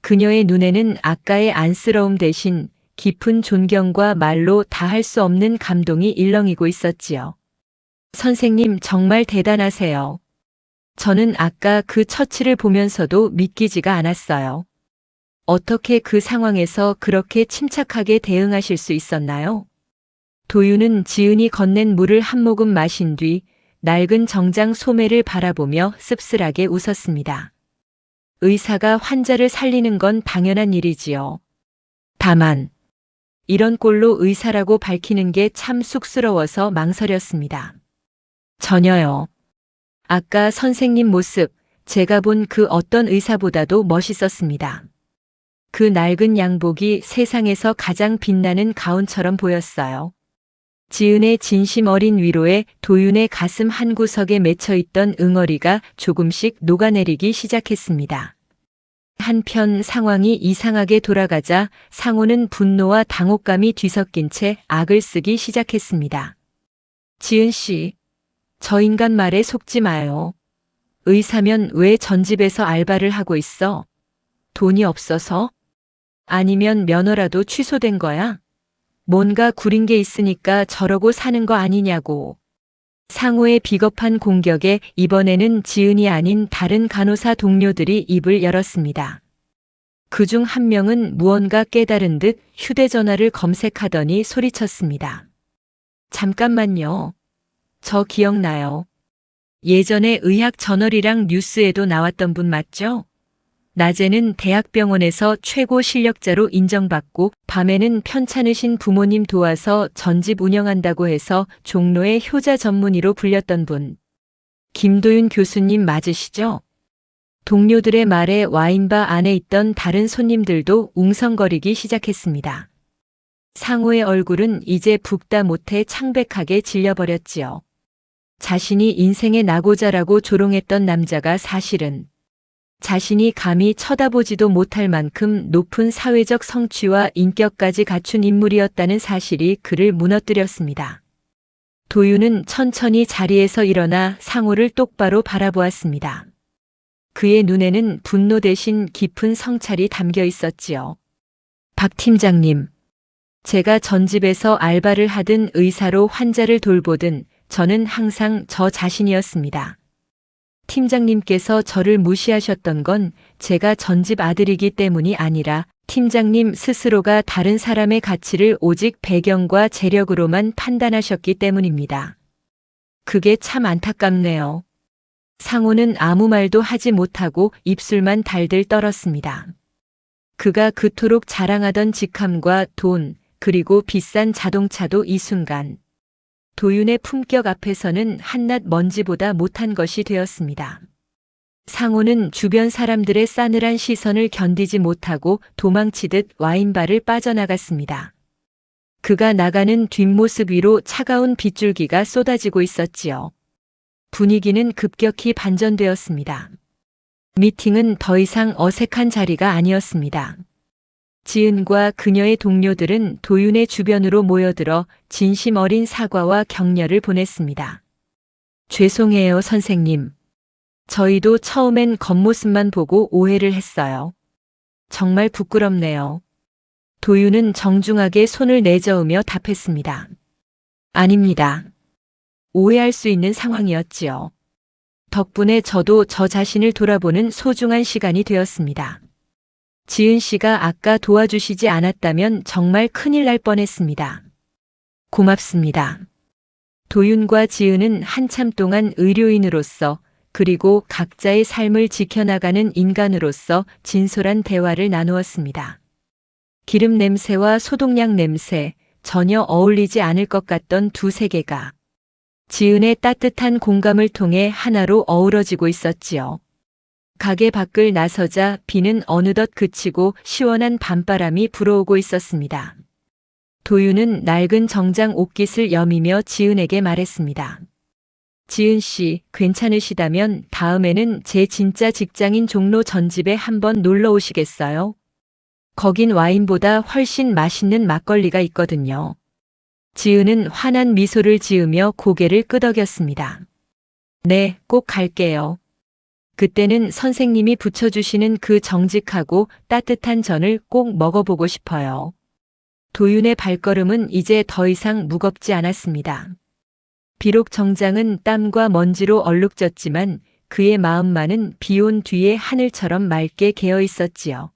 그녀의 눈에는 아까의 안쓰러움 대신 깊은 존경과 말로 다할 수 없는 감동이 일렁이고 있었지요. 선생님 정말 대단하세요. 저는 아까 그 처치를 보면서도 믿기지가 않았어요. 어떻게 그 상황에서 그렇게 침착하게 대응하실 수 있었나요? 도윤은 지은이 건넨 물을 한 모금 마신 뒤 낡은 정장 소매를 바라보며 씁쓸하게 웃었습니다. 의사가 환자를 살리는 건 당연한 일이지요. 다만 이런 꼴로 의사라고 밝히는 게 참 쑥스러워서 망설였습니다. 전혀요. 아까 선생님 모습, 제가 본 그 어떤 의사보다도 멋있었습니다. 그 낡은 양복이 세상에서 가장 빛나는 가운처럼 보였어요. 지은의 진심 어린 위로에 도윤의 가슴 한구석에 맺혀있던 응어리가 조금씩 녹아내리기 시작했습니다. 한편 상황이 이상하게 돌아가자 상호는 분노와 당혹감이 뒤섞인 채 악을 쓰기 시작했습니다. 지은 씨, 저 인간 말에 속지 마요. 의사면 왜 전집에서 알바를 하고 있어? 돈이 없어서? 아니면 면허라도 취소된 거야? 뭔가 구린 게 있으니까 저러고 사는 거 아니냐고. 상호의 비겁한 공격에 이번에는 지은이 아닌 다른 간호사 동료들이 입을 열었습니다. 그중 한 명은 무언가 깨달은 듯 휴대전화를 검색하더니 소리쳤습니다. 잠깐만요. 저 기억나요. 예전에 의학 저널이랑 뉴스에도 나왔던 분 맞죠? 낮에는 대학병원에서 최고 실력자로 인정받고 밤에는 편찮으신 부모님 도와서 전집 운영한다고 해서 종로의 효자 전문의로 불렸던 분. 김도윤 교수님 맞으시죠? 동료들의 말에 와인바 안에 있던 다른 손님들도 웅성거리기 시작했습니다. 상호의 얼굴은 이제 붓다 못해 창백하게 질려버렸지요. 자신이 인생의 낙오자라고 조롱했던 남자가 사실은 자신이 감히 쳐다보지도 못할 만큼 높은 사회적 성취와 인격까지 갖춘 인물이었다는 사실이 그를 무너뜨렸습니다. 도윤은 천천히 자리에서 일어나 상호를 똑바로 바라보았습니다. 그의 눈에는 분노 대신 깊은 성찰이 담겨 있었지요. 박 팀장님, 제가 전집에서 알바를 하든 의사로 환자를 돌보든 저는 항상 저 자신이었습니다. 팀장님께서 저를 무시하셨던 건 제가 전집 아들이기 때문이 아니라 팀장님 스스로가 다른 사람의 가치를 오직 배경과 재력으로만 판단하셨기 때문입니다. 그게 참 안타깝네요. 상호는 아무 말도 하지 못하고 입술만 달들 떨었습니다. 그가 그토록 자랑하던 직함과 돈, 그리고 비싼 자동차도 이 순간 도윤의 품격 앞에서는 한낱 먼지보다 못한 것이 되었습니다. 상호는 주변 사람들의 싸늘한 시선을 견디지 못하고 도망치듯 와인바를 빠져나갔습니다. 그가 나가는 뒷모습 위로 차가운 빗줄기가 쏟아지고 있었지요. 분위기는 급격히 반전되었습니다. 미팅은 더 이상 어색한 자리가 아니었습니다. 지은과 그녀의 동료들은 도윤의 주변으로 모여들어 진심 어린 사과와 격려를 보냈습니다. 죄송해요, 선생님. 저희도 처음엔 겉모습만 보고 오해를 했어요. 정말 부끄럽네요. 도윤은 정중하게 손을 내저으며 답했습니다. 아닙니다. 오해할 수 있는 상황이었지요. 덕분에 저도 저 자신을 돌아보는 소중한 시간이 되었습니다. 지은 씨가 아까 도와주시지 않았다면 정말 큰일 날 뻔했습니다. 고맙습니다. 도윤과 지은은 한참 동안 의료인으로서 그리고 각자의 삶을 지켜나가는 인간으로서 진솔한 대화를 나누었습니다. 기름 냄새와 소독약 냄새, 전혀 어울리지 않을 것 같던 두 세계가 지은의 따뜻한 공감을 통해 하나로 어우러지고 있었지요. 가게 밖을 나서자 비는 어느덧 그치고 시원한 밤바람이 불어오고 있었습니다. 도윤은 낡은 정장 옷깃을 여미며 지은에게 말했습니다. 지은 씨, 괜찮으시다면 다음에는 제 진짜 직장인 종로 전집에 한번 놀러 오시겠어요? 거긴 와인보다 훨씬 맛있는 막걸리가 있거든요. 지은은 환한 미소를 지으며 고개를 끄덕였습니다. 네, 꼭 갈게요. 그때는 선생님이 부쳐주시는 그 정직하고 따뜻한 전을 꼭 먹어보고 싶어요. 도윤의 발걸음은 이제 더 이상 무겁지 않았습니다. 비록 정장은 땀과 먼지로 얼룩졌지만 그의 마음만은 비온 뒤의 하늘처럼 맑게 개어 있었지요.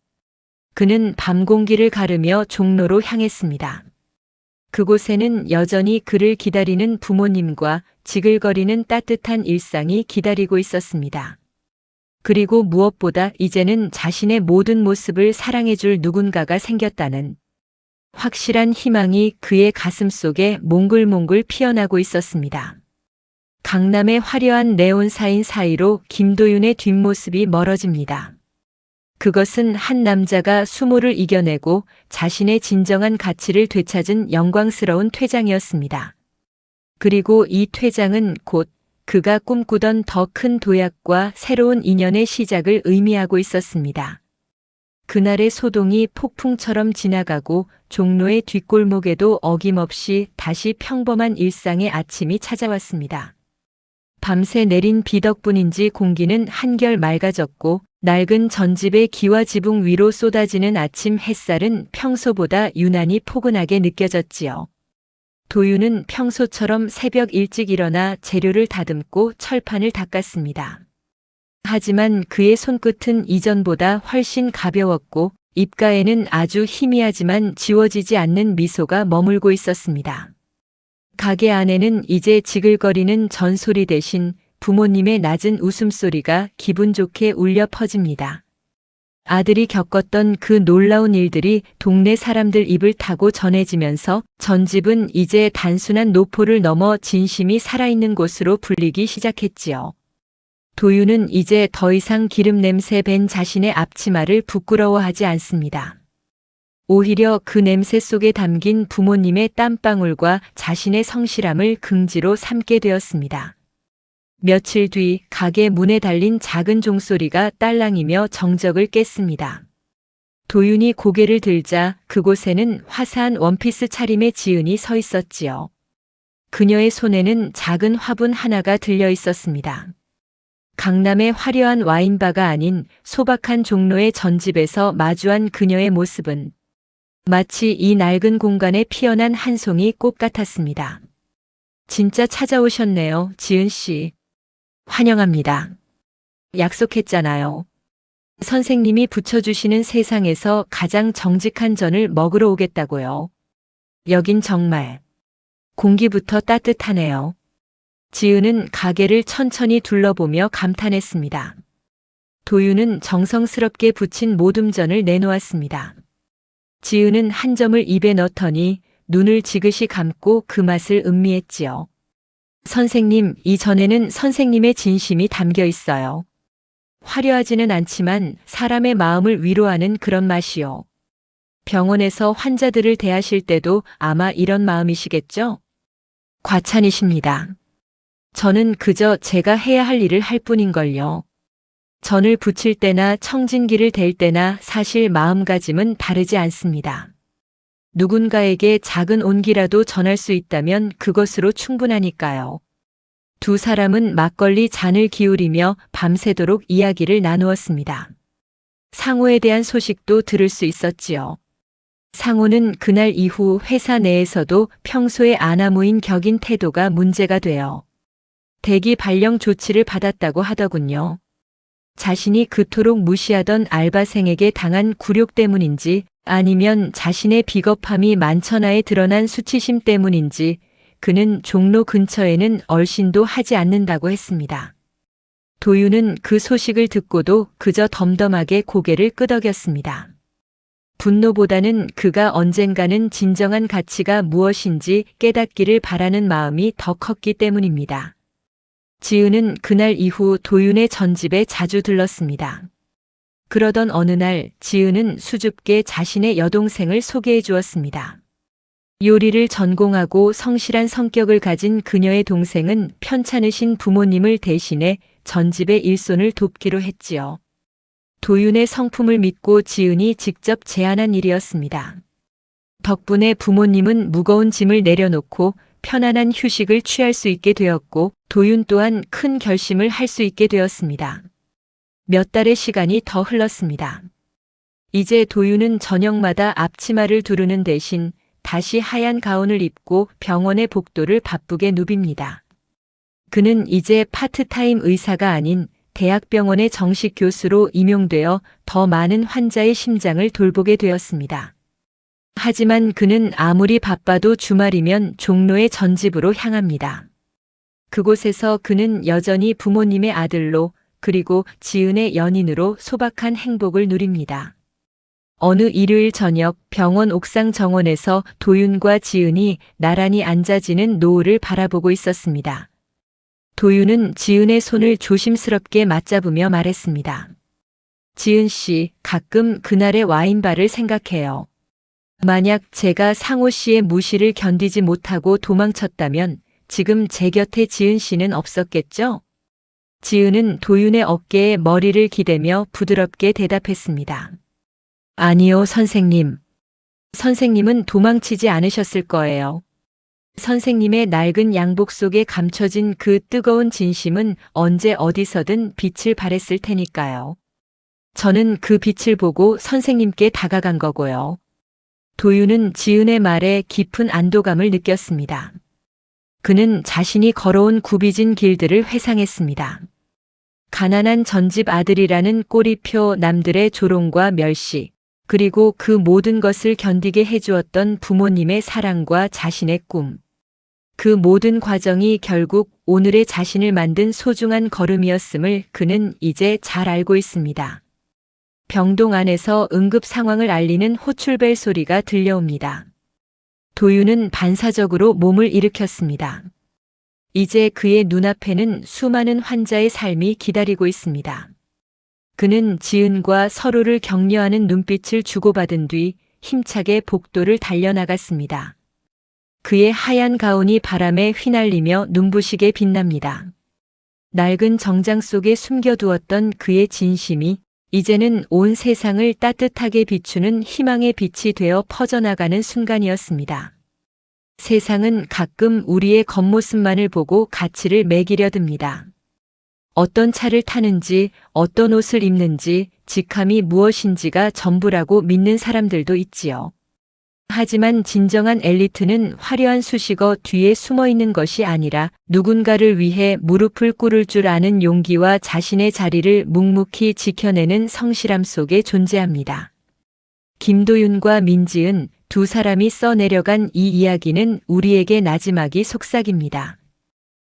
그는 밤 공기를 가르며 종로로 향했습니다. 그곳에는 여전히 그를 기다리는 부모님과 지글거리는 따뜻한 일상이 기다리고 있었습니다. 그리고 무엇보다 이제는 자신의 모든 모습을 사랑해줄 누군가가 생겼다는 확실한 희망이 그의 가슴 속에 몽글몽글 피어나고 있었습니다. 강남의 화려한 네온사인 사이로 김도윤의 뒷모습이 멀어집니다. 그것은 한 남자가 수모를 이겨내고 자신의 진정한 가치를 되찾은 영광스러운 퇴장이었습니다. 그리고 이 퇴장은 곧 그가 꿈꾸던 더 큰 도약과 새로운 인연의 시작을 의미하고 있었습니다. 그날의 소동이 폭풍처럼 지나가고 종로의 뒷골목에도 어김없이 다시 평범한 일상의 아침이 찾아왔습니다. 밤새 내린 비 덕분인지 공기는 한결 맑아졌고 낡은 전집의 기와 지붕 위로 쏟아지는 아침 햇살은 평소보다 유난히 포근하게 느껴졌지요. 도윤은 평소처럼 새벽 일찍 일어나 재료를 다듬고 철판을 닦았습니다. 하지만 그의 손끝은 이전보다 훨씬 가벼웠고 입가에는 아주 희미하지만 지워지지 않는 미소가 머물고 있었습니다. 가게 안에는 이제 지글거리는 전소리 대신 부모님의 낮은 웃음소리가 기분 좋게 울려 퍼집니다. 아들이 겪었던 그 놀라운 일들이 동네 사람들 입을 타고 전해지면서 전집은 이제 단순한 노포를 넘어 진심이 살아있는 곳으로 불리기 시작했지요. 도윤은 이제 더 이상 기름 냄새 밴 자신의 앞치마를 부끄러워하지 않습니다. 오히려 그 냄새 속에 담긴 부모님의 땀방울과 자신의 성실함을 긍지로 삼게 되었습니다. 며칠 뒤 가게 문에 달린 작은 종소리가 딸랑이며 정적을 깼습니다. 도윤이 고개를 들자 그곳에는 화사한 원피스 차림의 지은이 서 있었지요. 그녀의 손에는 작은 화분 하나가 들려 있었습니다. 강남의 화려한 와인바가 아닌 소박한 종로의 전집에서 마주한 그녀의 모습은 마치 이 낡은 공간에 피어난 한 송이 꽃 같았습니다. 진짜 찾아오셨네요, 지은 씨. 환영합니다. 약속했잖아요. 선생님이 부쳐주시는 세상에서 가장 정직한 전을 먹으러 오겠다고요. 여긴 정말 공기부터 따뜻하네요. 지은은 가게를 천천히 둘러보며 감탄했습니다. 도윤은 정성스럽게 부친 모둠전을 내놓았습니다. 지은은 한 점을 입에 넣더니 눈을 지그시 감고 그 맛을 음미했지요. 선생님, 이 전에는 선생님의 진심이 담겨 있어요. 화려하지는 않지만 사람의 마음을 위로하는 그런 맛이요. 병원에서 환자들을 대하실 때도 아마 이런 마음이시겠죠? 과찬이십니다. 저는 그저 제가 해야 할 일을 할 뿐인걸요. 전을 부칠 때나 청진기를 댈 때나 사실 마음가짐은 다르지 않습니다. 누군가에게 작은 온기라도 전할 수 있다면 그것으로 충분하니까요. 두 사람은 막걸리 잔을 기울이며 밤새도록 이야기를 나누었습니다. 상호에 대한 소식도 들을 수 있었지요. 상호는 그날 이후 회사 내에서도 평소에 아나무인 격인 태도가 문제가 되어 대기 발령 조치를 받았다고 하더군요. 자신이 그토록 무시하던 알바생에게 당한 굴욕 때문인지 아니면 자신의 비겁함이 만천하에 드러난 수치심 때문인지 그는 종로 근처에는 얼씬도 하지 않는다고 했습니다. 도윤은 그 소식을 듣고도 그저 덤덤하게 고개를 끄덕였습니다. 분노보다는 그가 언젠가는 진정한 가치가 무엇인지 깨닫기를 바라는 마음이 더 컸기 때문입니다. 지은은 그날 이후 도윤의 전집에 자주 들렀습니다. 그러던 어느 날 지은은 수줍게 자신의 여동생을 소개해 주었습니다. 요리를 전공하고 성실한 성격을 가진 그녀의 동생은 편찮으신 부모님을 대신해 전집의 일손을 돕기로 했지요. 도윤의 성품을 믿고 지은이 직접 제안한 일이었습니다. 덕분에 부모님은 무거운 짐을 내려놓고 편안한 휴식을 취할 수 있게 되었고 도윤 또한 큰 결심을 할 수 있게 되었습니다. 몇 달의 시간이 더 흘렀습니다. 이제 도윤은 저녁마다 앞치마를 두르는 대신 다시 하얀 가운을 입고 병원의 복도를 바쁘게 누빕니다. 그는 이제 파트타임 의사가 아닌 대학병원의 정식 교수로 임용되어 더 많은 환자의 심장을 돌보게 되었습니다. 하지만 그는 아무리 바빠도 주말이면 종로의 전집으로 향합니다. 그곳에서 그는 여전히 부모님의 아들로 그리고 지은의 연인으로 소박한 행복을 누립니다. 어느 일요일 저녁 병원 옥상 정원에서 도윤과 지은이 나란히 앉아 지는 노을을 바라보고 있었습니다. 도윤은 지은의 손을 조심스럽게 맞잡으며 말했습니다. 지은 씨, 가끔 그날의 와인바를 생각해요. 만약 제가 상호 씨의 무시를 견디지 못하고 도망쳤다면 지금 제 곁에 지은 씨는 없었겠죠? 지은은 도윤의 어깨에 머리를 기대며 부드럽게 대답했습니다. 아니요, 선생님. 선생님은 도망치지 않으셨을 거예요. 선생님의 낡은 양복 속에 감춰진 그 뜨거운 진심은 언제 어디서든 빛을 발했을 테니까요. 저는 그 빛을 보고 선생님께 다가간 거고요. 도윤은 지은의 말에 깊은 안도감을 느꼈습니다. 그는 자신이 걸어온 굽이진 길들을 회상했습니다. 가난한 전집 아들이라는 꼬리표 남들의 조롱과 멸시, 그리고 그 모든 것을 견디게 해주었던 부모님의 사랑과 자신의 꿈. 그 모든 과정이 결국 오늘의 자신을 만든 소중한 걸음이었음을 그는 이제 잘 알고 있습니다. 병동 안에서 응급 상황을 알리는 호출벨 소리가 들려옵니다. 도윤은 반사적으로 몸을 일으켰습니다. 이제 그의 눈앞에는 수많은 환자의 삶이 기다리고 있습니다. 그는 지은과 서로를 격려하는 눈빛을 주고받은 뒤 힘차게 복도를 달려나갔습니다. 그의 하얀 가운이 바람에 휘날리며 눈부시게 빛납니다. 낡은 정장 속에 숨겨두었던 그의 진심이 이제는 온 세상을 따뜻하게 비추는 희망의 빛이 되어 퍼져나가는 순간이었습니다. 세상은 가끔 우리의 겉모습만을 보고 가치를 매기려 듭니다. 어떤 차를 타는지, 어떤 옷을 입는지, 직함이 무엇인지가 전부라고 믿는 사람들도 있지요. 하지만 진정한 엘리트는 화려한 수식어 뒤에 숨어 있는 것이 아니라 누군가를 위해 무릎을 꿇을 줄 아는 용기와 자신의 자리를 묵묵히 지켜내는 성실함 속에 존재합니다. 김도윤과 민지은 두 사람이 써내려간 이 이야기는 우리에게 나지막이 속삭입니다.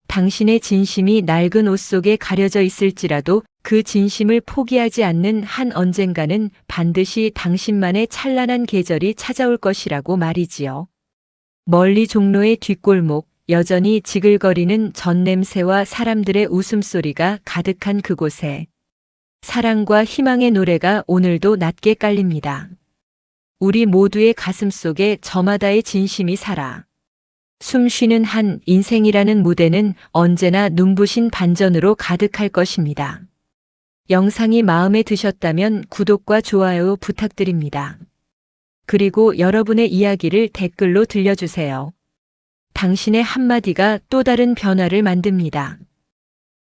당신의 진심이 낡은 옷 속에 가려져 있을지라도 그 진심을 포기하지 않는 한 언젠가는 반드시 당신만의 찬란한 계절이 찾아올 것이라고 말이지요. 멀리 종로의 뒷골목, 여전히 지글거리는 전 냄새와 사람들의 웃음소리가 가득한 그곳에 사랑과 희망의 노래가 오늘도 낮게 깔립니다. 우리 모두의 가슴 속에 저마다의 진심이 살아 숨 쉬는 한 인생이라는 무대는 언제나 눈부신 반전으로 가득할 것입니다. 영상이 마음에 드셨다면 구독과 좋아요 부탁드립니다. 그리고 여러분의 이야기를 댓글로 들려주세요. 당신의 한마디가 또 다른 변화를 만듭니다.